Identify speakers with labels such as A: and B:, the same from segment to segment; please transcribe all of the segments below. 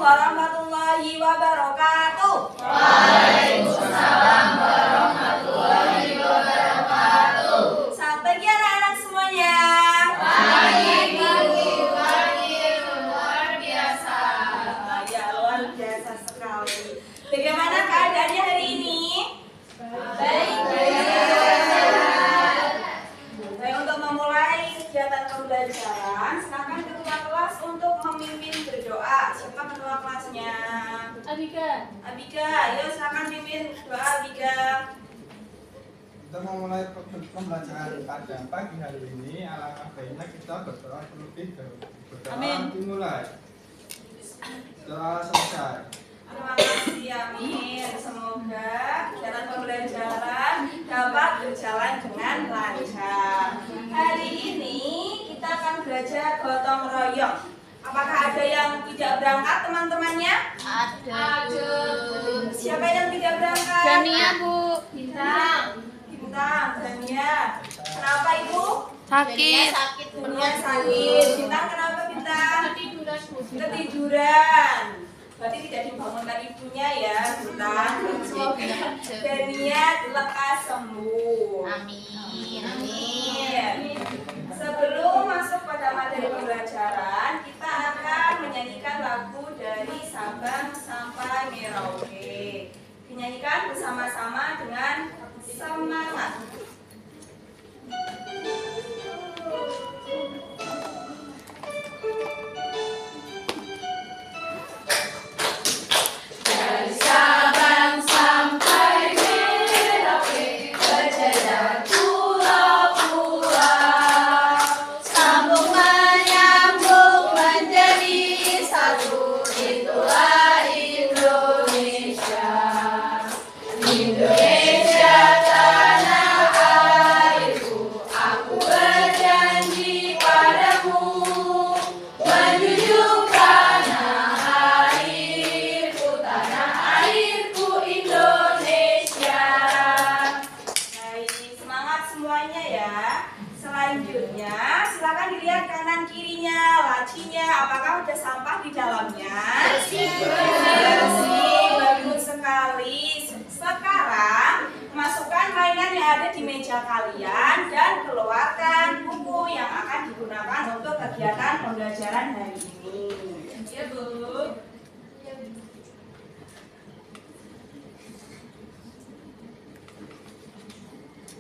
A: warahmatullahi wabarakatuh.
B: Waalaikumsalam warahmatullahi wabarakatuh.
A: Selamat pagi anak-anak semuanya.
B: Pagi, luar biasa.
A: Ya, luar biasa sekali. Bagaimana keadaannya hari ini?
B: Baik.
A: Baik, untuk memulai kegiatan pembelajaran, silakan ketua kelas untuk memimpin berdoa. Siapa ketua kelasnya? Abika, ayo silakan pimpin doa Abika.
C: Untuk memulai pembelajaran pada pagi hari ini, alangkah baiknya kita berdoa terlebih dahulu. Berdoa dimulai. Doa selesai.
A: Terima kasih, amin. Semoga kegiatan pembelajaran dapat berjalan dengan lancar. Hari ini kita akan belajar gotong royong. Apakah ada yang tidak berangkat teman-temannya?
B: Ada.
A: Siapa yang tidak berangkat?
B: Dania, Bu.
A: Bintang, Dania. Kenapa Ibu?
B: Sakit.
A: Dania sakit. Bintang kenapa Bintang? Ketiduran. Berarti tidak dibangunkan ibunya ya, Bintang. Semoga Dania lekas sembuh.
B: Amin.
A: Sebelum masuk pada materi pembelajaran, kita akan menyanyikan lagu dari Sabang sampai Merauke. Dinyanyikan bersama-sama dengan semangat.
B: Dari Sabang sampai Merauke, berjejer pulau-pulau, sambung menyambung menjadi satu, itulah Indonesia. Indonesia tanah airku, aku berjanji padamu, menjunjung tanah airku Indonesia.
A: Baik, semangat semuanya ya. Selanjutnya, silakan dilihat kanan kirinya, lacinya, apakah ada sampah di dalamnya? Bersih, bagus sekali. Sekarang, masukkan mainan yang ada di meja kalian dan keluarkan buku yang akan digunakan untuk kegiatan pembelajaran hari ini. Ya, Bu.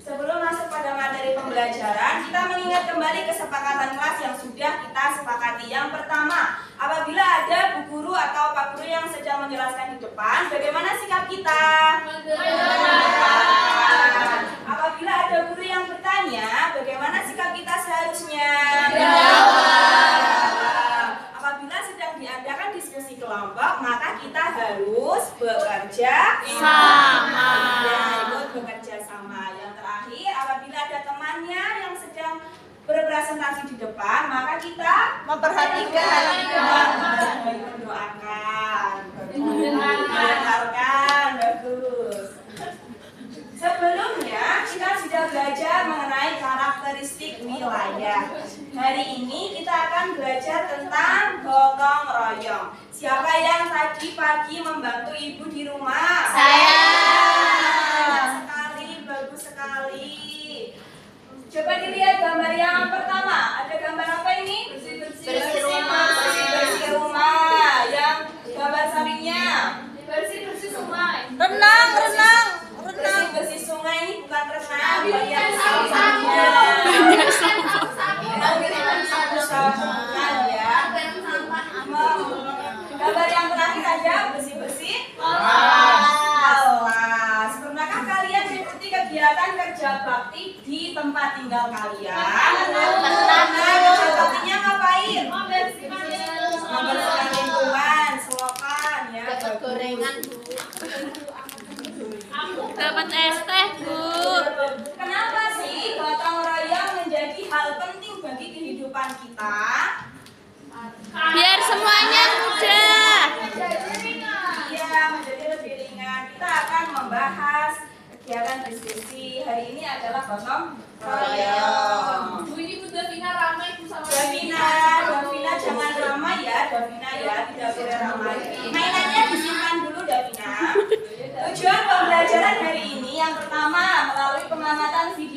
A: Sebelum masuk pada materi pembelajaran, kita mengingat kembali kesepakatan kelas yang sudah kita sepakati. Yang pertama, apabila ada bu guru atau pak guru yang sedang menjelaskan di depan, bagaimana sikap kita? Mendengarkan. Apabila ada guru yang bertanya, bagaimana sikap kita seharusnya? Menjawab. Apabila sedang diadakan diskusi kelompok, maka kita harus bekerja
B: Sama.
A: Ya, ikut bekerja sama. Yang terakhir, apabila ada temannya yang sedang berpresentasi di depan, maka kita memperhatikan, mendoakan, mendengarkan, bagus. Sebelumnya, kita sudah belajar mengenai karakteristik wilayah. Hari ini kita akan belajar tentang gotong royong. Siapa yang tadi pagi membantu ibu di rumah?
B: Saya.
A: Bagus sekali. Coba dilihat gambar yang pertama. Ada gambar apa ini?
B: Bersih rumah.
A: Bersih rumah. Yang gambar sampingnya?
B: Bersih sungai.
A: Renang. Bersih sungai ini bukan renang. Banyak sampahnya. Bukan ya. Gambar yang terakhir aja bersih. Alas. Pernahkah kalian mengikuti kegiatan kerja bakti di tempat tinggal kalian? Kerja baktinya ngapain? Membersihkan lingkungan, selokan ya.
B: Dapat gorengan, Bu.
D: Dapat es teh, Bu.
A: Kenapa sih gotong royong menjadi hal penting bagi kehidupan kita?
D: Biar semuanya mudah.
A: Iya, menjadi lebih ringan. Kita akan membahas kegiatan diskusi hari ini adalah gotong royong.
B: Bu, ini Bu Davina ramai Bu sama
A: Davina jangan ramai ya, Davina ya, tidak boleh ramai.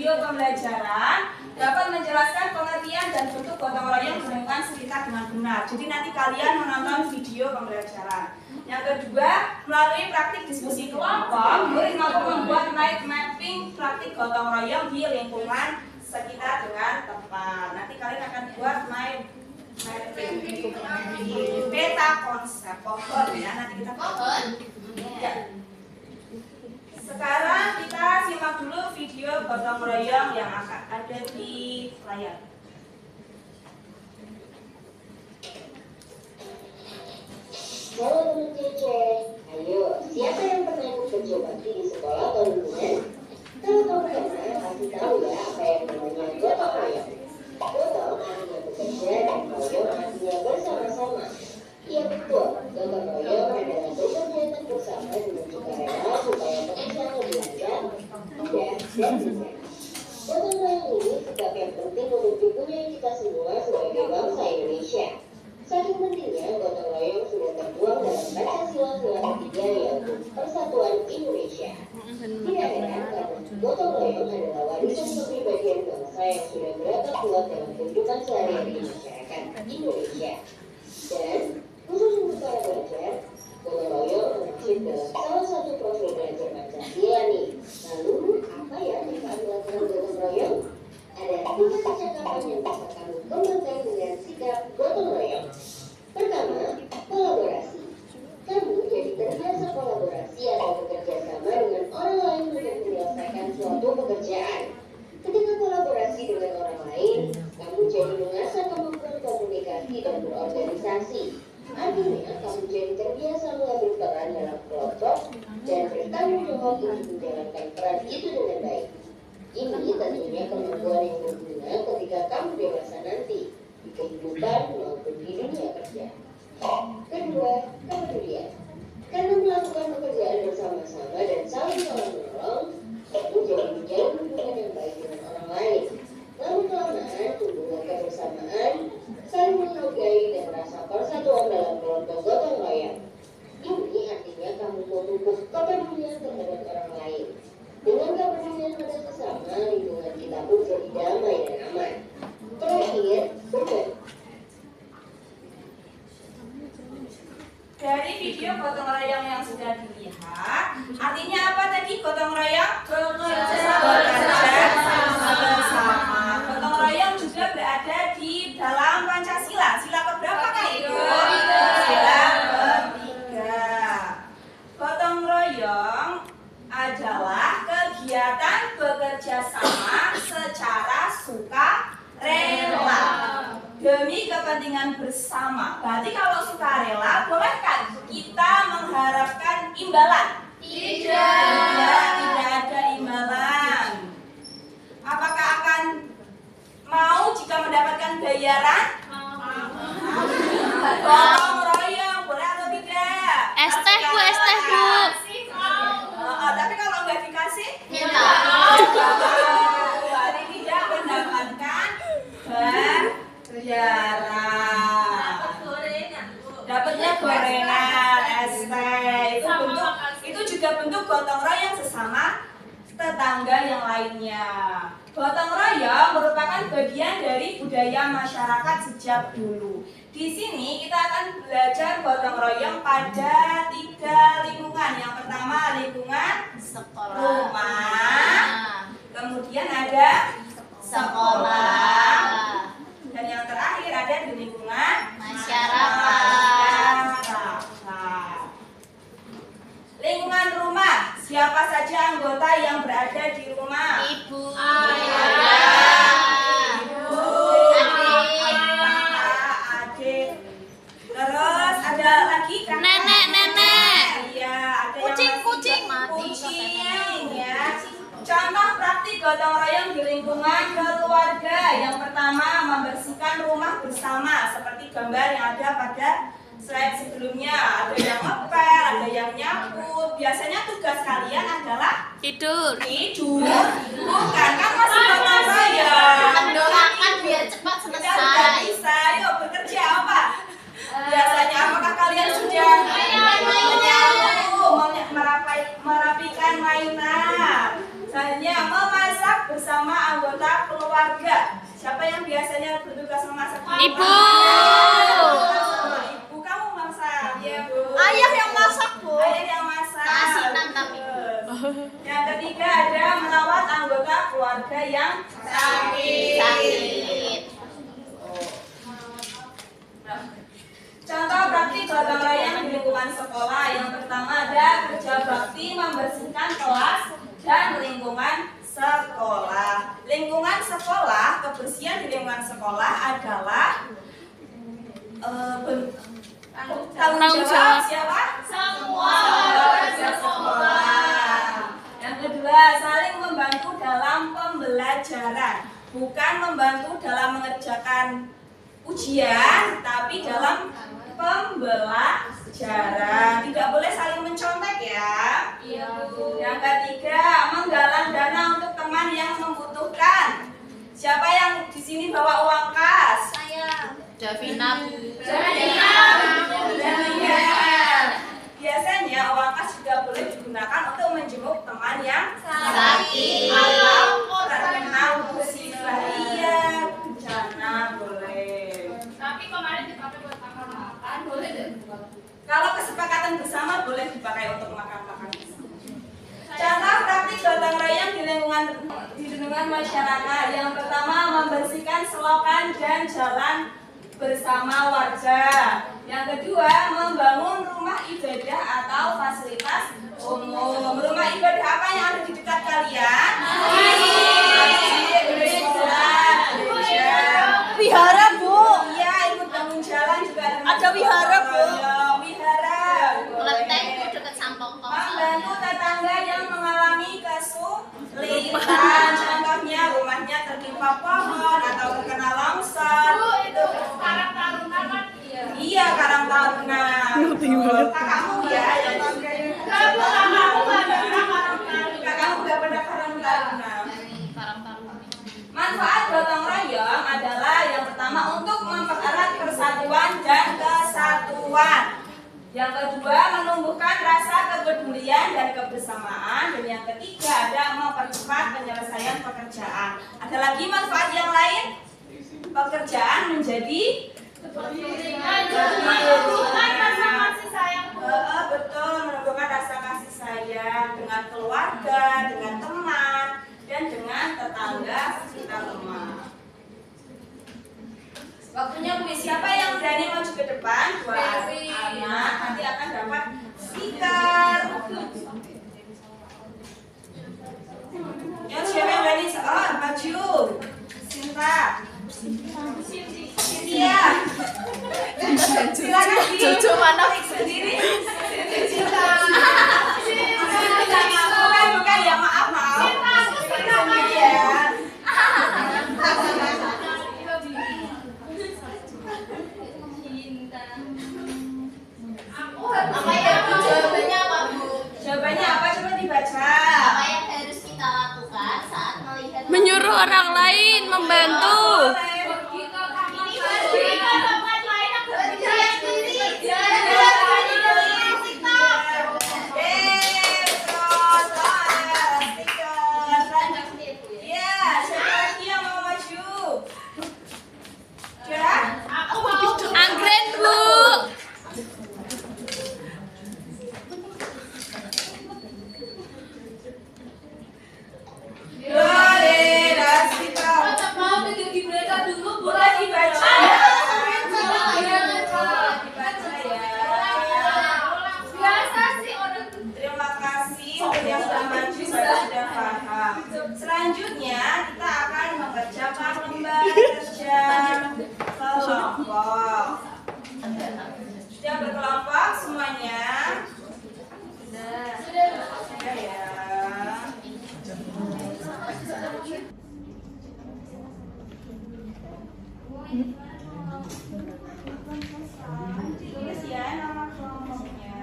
A: video pembelajaran dapat menjelaskan pengertian dan bentuk gotong royong di lingkungan sekitar dengan benar. Jadi nanti kalian menonton video pembelajaran. Yang kedua, melalui praktik diskusi kelompok, murid mampu membuat mind mapping praktik gotong royong di lingkungan sekitar dengan tepat. Nanti kalian akan buat mind mapping peta konsep pohon ya. Nanti kita pohon. Ya. Sekarang kita simak dulu video gotong royong yang akan ada di layar.
E: Halo teman Cece, ayo siapa yang pernah ikut kerja bakti di sekolah atau lingkungan? Kalau kamu pernah, pasti tahu ya apa yang namanya gotong royong. Gotong artinya bekerja dan royong artinya bersama-sama. Iya betul, gotong royong adalah bekerja bersama dengan sukarela supaya pekerjaan lebih lancar, mudah, dan bisa. Gotong royong ini sikap yang penting untuk dipunyai kita semua sebagai bangsa Indonesia. Saking pentingnya, gotong royong sudah tertuang dalam Pancasila ketiga yaitu Persatuan Indonesia. Tidak heran karena gotong royong adalah warisan kepribadian bangsa yang sudah berapa kuat dalam kehidupan sehari-hari masyarakat Indonesia. Dan khusus untuk para pelajar, gotong royong termasuk dalam salah satu profil belajar Pancasila nih. Lalu, apa ya manfaat melakukan gotong royong? Ada 3 percakapan yang bisa kamu kembangkan dengan sikap gotong royong. Pertama, kolaborasi. Kamu jadi terbiasa kolaborasi atau bekerja sama dengan orang lain untuk menyelesaikan suatu pekerjaan. Ketika kolaborasi dengan orang lain, kamu jadi mengasah kemampuan komunikasi dan berorganisasi. Artinya, kamu jadi terbiasa mengambil peran dalam kelompok dan bertanggung jawab untuk menjalankan peran itu dengan baik. Ini tentunya kemampuan yang berguna ketika kamu dewasa nanti, di kehidupan maupun di dunia kerja. Kedua, kepedulian. Karena melakukan pekerjaan bersama-sama dan saling tolong-menolong, kamu jadi menjalin hubungan yang baik dengan orang lain. Lama-kelamaan, tumbuhlah kebersamaan, saling menghargai dan rasa persatuan dalam kelompok gotong royong. Ini artinya kamu memupuk kepedulian terhadap orang lain. Dengan kepedulian pada sesama, lingkungan kita pun jadi damai dan aman. Terakhir, berbagi.
A: Dari video gotong royong yang sudah dilihat, artinya apa tadi gotong royong? Bekerja bersama. Gotong royong juga berada di dalam Pancasila. Sila keberapa kak Ibu? Sila ketiga. Gotong royong adalah kegiatan bekerja sama secara sukarela demi kepentingan bersama. Berarti kalau sukarela, bolehkah kita mengharapkan imbalan? Tidak ada imbalan. Apakah akan mau jika mendapatkan bayaran? Gotong royong, boleh atau tidak?
D: Es teh Bu.
A: Tapi kalau nggak dikasih? Berarti tidak mendapatkan bayaran. Dapatnya gorengan, es teh. Itu juga bentuk gotong royong sesama tetangga yang lainnya. Gotong royong merupakan bagian dari budaya masyarakat sejak dulu. Di sini kita akan belajar gotong royong pada 3 lingkungan. Yang pertama lingkungan rumah, kemudian ada sekolah, dan yang terakhir ada di lingkungan masyarakat. Lingkungan rumah, siapa saja anggota yang berada di rumah?
D: Ibu.
A: Adik. Terus ada lagi kakak.
D: Nenek.
A: Iya, ada yang
D: Kucing.
A: kucing ya. Contoh praktik gotong royong di lingkungan keluarga. Yang pertama, membersihkan rumah bersama seperti gambar yang ada pada slide sebelumnya. Ada yang ngepel, ada yang nyapu. Biasanya tugas kalian adalah
D: Tidur.
A: Bukan, kan masih gotong royong.
B: Mendoakan biar cepat
A: Sudah
B: selesai.
A: bisa, yuk bekerja apa? Biasanya apakah kalian sudah merapikan mainan? Selanjutnya memasak bersama keluarga. Siapa yang biasanya bertugas memasak?
D: Ibu.
A: Ibu, kamu masak? Iya, Bu.
B: Ayah yang masak, Bu.
A: Ayah yang masak.
B: Keasinan tapi.
A: Yang ketiga ada merawat anggota keluarga yang sakit. Contoh praktik gotong royong di lingkungan sekolah. Yang pertama ada kerja bakti membersihkan kelas dan lingkungan sekolah. Lingkungan sekolah, kebersihan di lingkungan sekolah adalah tanggung jawab siapa?
B: Semua
A: warga sekolah. Yang kedua, saling membantu dalam pembelajaran, bukan membantu dalam mengerjakan ujian, tapi dalam pembelajaran. Tidak boleh saling mencontek ya.
B: Iya, Bu.
A: Yang ketiga, menggalang dana untuk teman yang membutuhkan. Siapa yang di sini bawa uang kas?
B: Saya Davina, Bu.
A: Biasanya uang kas juga boleh digunakan untuk menjenguk teman yang
B: Sakit.
A: atau terkena musibah. Iya, bencana boleh.
B: Tapi kemarin dipakai buat makan, boleh deh.
A: Kalau kesepakatan bersama boleh dipakai untuk makan-makan. Contoh praktik gotong royong di lingkungan masyarakat. Yang pertama, membersihkan selokan dan jalan bersama warga. Yang kedua, membangun rumah ibadah atau fasilitas umum. Rumah ibadah apa yang ada di dekat kalian? Masjid, sekolah, gereja.
B: Wihara, Bu.
A: Iya, ikut bangun jalan juga
B: Ada wihara, Bu.
A: Wihara.
B: Kelenteng Bu dekat Sampong
A: Membantu tetangga yang mengalami kesulitan. Contohnya rumahnya tertimpa pohon atau terkena longsor. Itu
B: Karang Taruna kan?
A: iya, Karang Taruna. Kakakmu ya yang kakakmu gak pernah Karang Taruna.
B: Karang Taruna.
A: Manfaat gotong royong adalah yang pertama untuk mempererat persatuan dan kesatuan. Yang kedua, menumbuhkan rasa kepedulian dan kebersamaan. Dan yang ketiga, ada mempercepat penyelesaian pekerjaan. Ada lagi manfaat yang lain? Pekerjaan menjadi
B: Menumbuhkan rasa kasih sayang, Bu.
A: betul, menumbuhkan rasa kasih sayang dengan keluarga, dengan teman, dan dengan tetangga sekitar rumah. Waktunya kuis. Siapa yang berani maju ke depan? Dua anak nanti akan dapat stiker. Yang siapa yang berani? Oh, maju. Sinta. Cynthia. Silakan
B: Jojo mana?
A: klik sendiri. Cinta. Bukan ya, maaf. Klik sendiri ya.
B: Apa yang jawabannya apa, Bu?
A: Jawabannya apa? Coba dibaca.
B: Apa yang harus kita lakukan saat melihat
D: Menyuruh orang lain membantu.
B: ini ke tempat lain yang berjalan sendiri.
D: Anggrek, Bu.
A: Selanjutnya kita akan mengerjakan lembar kerja kelompok. Sudah berkelompok semuanya? Sudah ya. Tulis ya nama kelompoknya.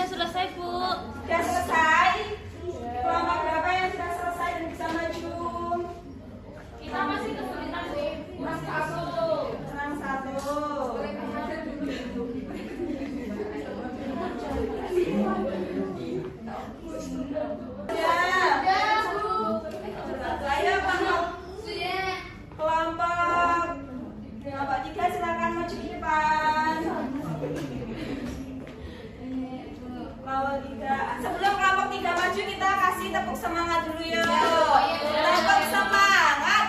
D: sudah selesai, Bu.
A: Sudah selesai. Kelompok berapa yang sudah selesai dan bisa maju?
B: Kita masih kesulitan, Bu. Kurang satu.
A: Kurang satu. Ayo kelompok 3 silakan maju ke depan. Kelompok 3. Sebelum kelompok 3 maju kita kasih tepuk semangat dulu yuk. Tepuk semangat.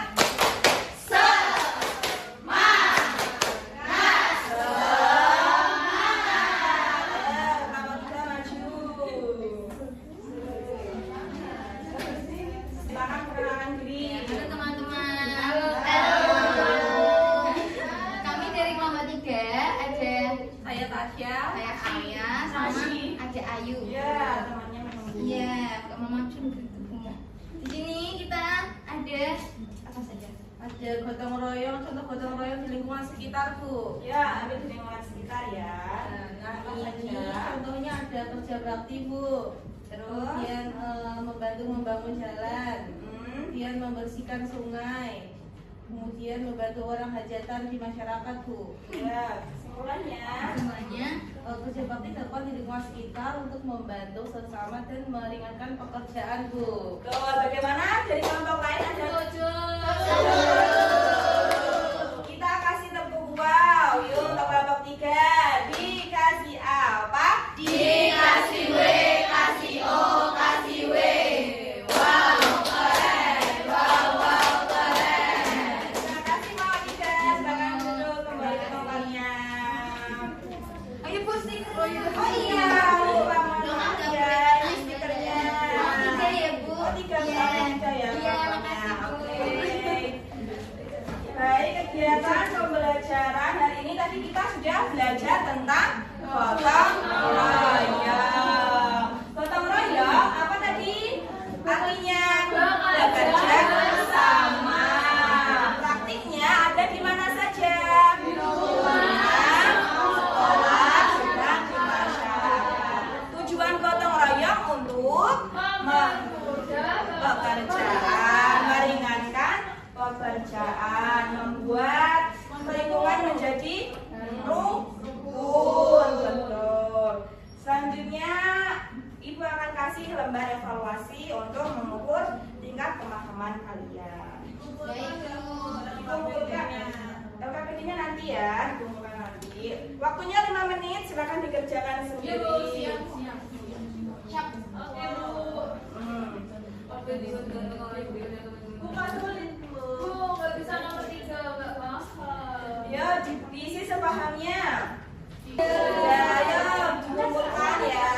F: Ada gotong royong, contoh gotong royong di lingkungan sekitar, Bu.
A: Ya, ambil di lingkungan sekitar ya.
F: Nah, ini contohnya ada kerja bakti, Bu. Terus kemudian membantu membangun jalan, kemudian membersihkan sungai, kemudian membantu orang hajatan di masyarakat, Bu.
A: Ya, semuanya
F: kerja bakti dilakukan di lingkungan sekitar untuk membantu sesama dan meringankan pekerjaan, Bu.
A: Tuh, bagaimana dari kelompok lain ada? Kita kasih tepuk wow. Yuk untuk kelompok 3. Dikasih apa?
B: Dikasih W, kasih O, kasih W. Wow, keren. Wow, keren.
A: Terima kasih kelompok 3. Silakan duduk kembali ke tempatnya.
F: Ayo, Bu, stiker.
A: Oh iya, lupa ya, ini stikernya.
B: Oh, 3 ya, Bu?
A: Oh, 3
B: Iya.
A: ya.
B: Iya,
A: kelompoknya.
B: makasih, Bu.
A: Oke. Baik, kegiatan pembelajaran hari ini tadi kita sudah belajar tentang gotong royong. Gotong royong apa tadi? Artinya bekerja bersama. Praktiknya ada di mana saja? Di rumah, sekolah, dan di masyarakat. Tujuan gotong royong untuk pekerjaan, meringankan pekerjaan, membuat lingkungan menjadi rukun. Betul. Selanjutnya Ibu akan kasih lembar evaluasi untuk mengukur tingkat pemahaman kalian. Dikumpulkan ya. LKPD-nya nanti ya, dikumpulkan nanti. Waktunya 5 menit, silakan dikerjakan sendiri.
B: Bukan sulit, Bu. Nggak bisa nomor 3, nggak paham.
A: Ya, diisi sepahamnya. Ya, ayo dikumpulkan ya.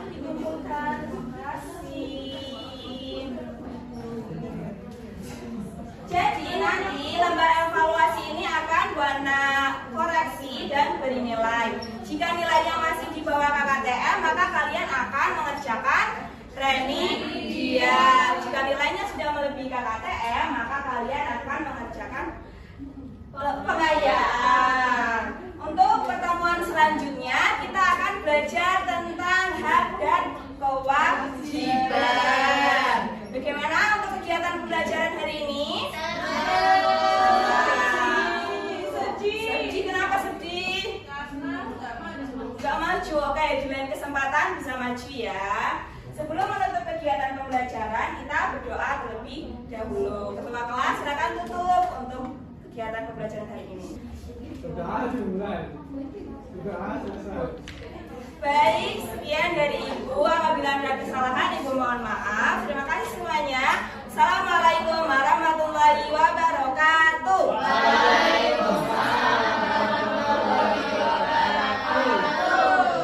A: Dikumpulkan, terima kasih. Jadi nanti lembar evaluasi ini akan warna koreksi dan beri nilai. Jika nilainya masih di bawah KKTM, maka kalian akan mengerjakan remedial. Jika nilainya sudah melebihi KKTM, maka kalian akan mengerjakan pengayaan. Untuk pertemuan selanjutnya, kita akan belajar tentang hak dan kewajiban. Bagaimana untuk kegiatan pembelajaran hari ini? Sedih. Kenapa sedih? Gak maju. Oke, di lain kesempatan bisa maju ya. Sebelum menutup kegiatan pembelajaran, kita berdoa terlebih dahulu. Ketua kelas silakan tutup untuk kegiatan pembelajaran hari ini.
C: Sudah dimulai. Sudah selesai.
A: Baik, sekian dari Ibu. Apabila ada kesalahan, Ibu mohon maaf. Terima kasih semuanya. Assalamualaikum warahmatullahi wabarakatuh.